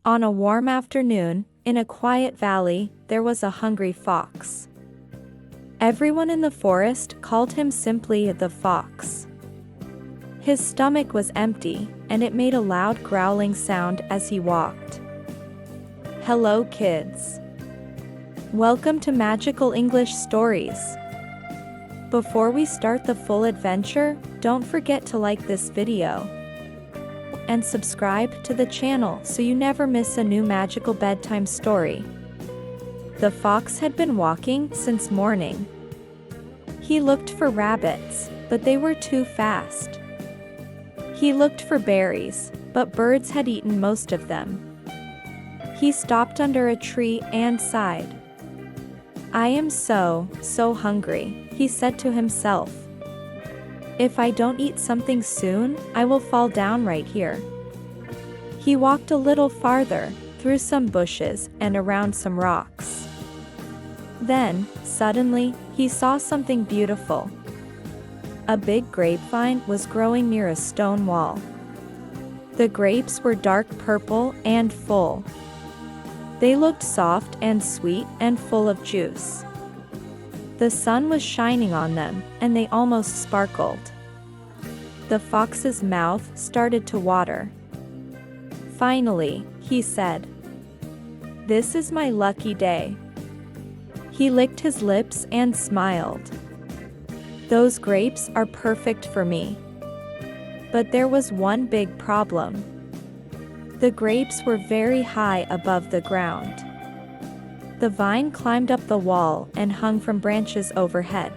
On a warm afternoon, in a quiet valley, there was a hungry fox. Everyone in the forest called him simply the fox. His stomach was empty, and it made a loud growling sound as he walked. Hello kids. Welcome to Magical English Stories. Before we start the full adventure, don't forget to like this video and subscribe to the channel so you never miss a new magical bedtime story. The fox had been walking since morning. He looked for rabbits, but they were too fast. He looked for berries, but birds had eaten most of them. He stopped under a tree and sighed. I am so hungry, he said to himself. If I don't eat something soon, I will fall down right here. He walked a little farther, through some bushes and around some rocks. Then, suddenly, he saw something beautiful. A big grapevine was growing near a stone wall. The grapes were dark purple and full. They looked soft and sweet and full of juice. The sun was shining on them, and they almost sparkled. The fox's mouth started to water. Finally, he said, "This is my lucky day." He licked his lips and smiled. Those grapes are perfect for me. But there was one big problem. The grapes were very high above the ground. The vine climbed up the wall and hung from branches overhead.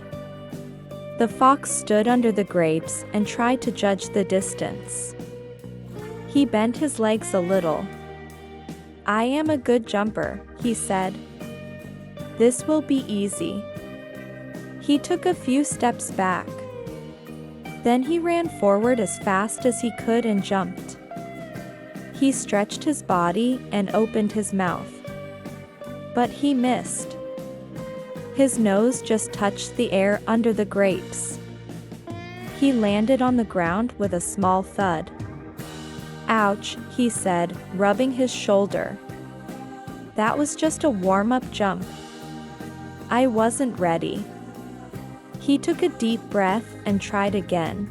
The fox stood under the grapes and tried to judge the distance. He bent his legs a little. I am a good jumper, he said. This will be easy. He took a few steps back. Then he ran forward as fast as he could and jumped. He stretched his body and opened his mouth. But he missed. His nose just touched the air under the grapes. He landed on the ground with a small thud. Ouch, he said, rubbing his shoulder. That was just a warm-up jump. I wasn't ready. He took a deep breath and tried again.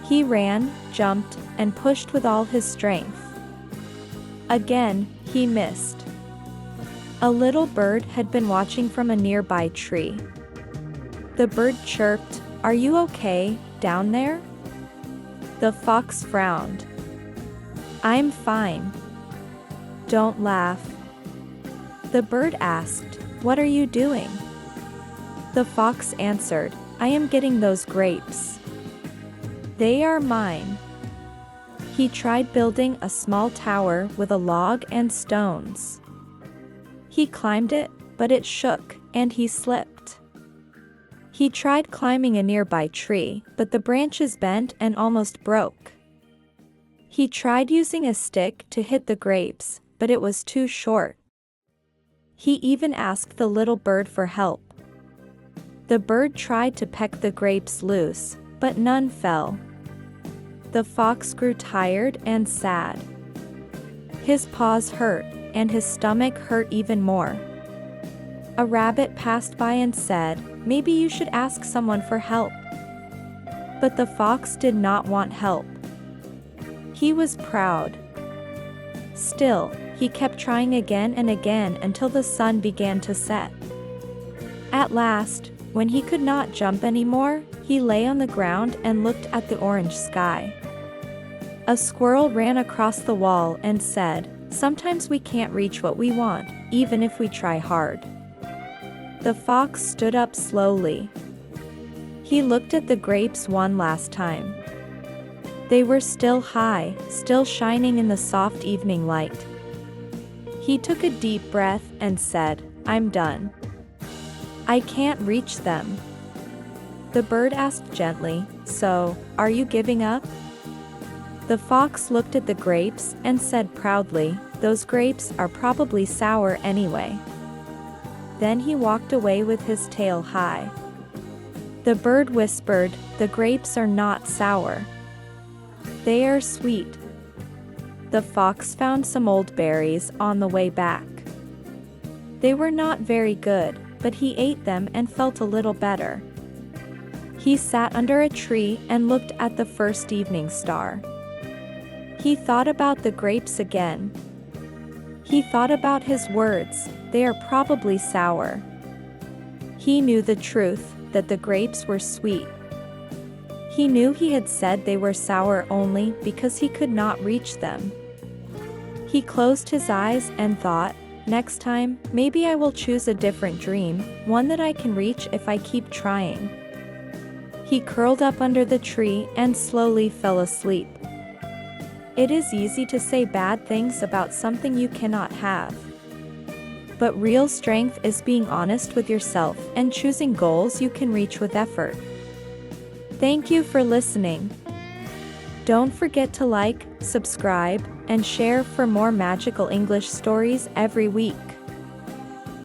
He ran, jumped, and pushed with all his strength. Again, he missed. A little bird had been watching from a nearby tree. The bird chirped, "Are you okay, down there?" The fox frowned. "I'm fine. Don't laugh." The bird asked, "What are you doing?" The fox answered, "I am getting those grapes. They are mine." He tried building a small tower with a log and stones. He climbed it, but it shook, and he slipped. He tried climbing a nearby tree, but the branches bent and almost broke. He tried using a stick to hit the grapes, but it was too short. He even asked the little bird for help. The bird tried to peck the grapes loose, but none fell. The fox grew tired and sad. His paws hurt, and his stomach hurt even more. A rabbit passed by and said, "Maybe you should ask someone for help." But the fox did not want help. He was proud. Still, he kept trying again and again until the sun began to set. At last, when he could not jump anymore, he lay on the ground and looked at the orange sky. A squirrel ran across the wall and said, "Sometimes we can't reach what we want, even if we try hard." The fox stood up slowly. He looked at the grapes one last time. They were still high, still shining in the soft evening light. He took a deep breath and said, "I'm done. I can't reach them." The bird asked gently, "So, are you giving up?" The fox looked at the grapes and said proudly, "Those grapes are probably sour anyway." Then he walked away with his tail high. The bird whispered, "The grapes are not sour. They are sweet." The fox found some old berries on the way back. They were not very good, but he ate them and felt a little better. He sat under a tree and looked at the first evening star. He thought about the grapes again. He thought about his words, they are probably sour. He knew the truth, that the grapes were sweet. He knew he had said they were sour only because he could not reach them. He closed his eyes and thought, next time, maybe I will choose a different dream, one that I can reach if I keep trying. He curled up under the tree and slowly fell asleep. It is easy to say bad things about something you cannot have. But real strength is being honest with yourself and choosing goals you can reach with effort. Thank you for listening. Don't forget to like, subscribe, and share for more magical English stories every week.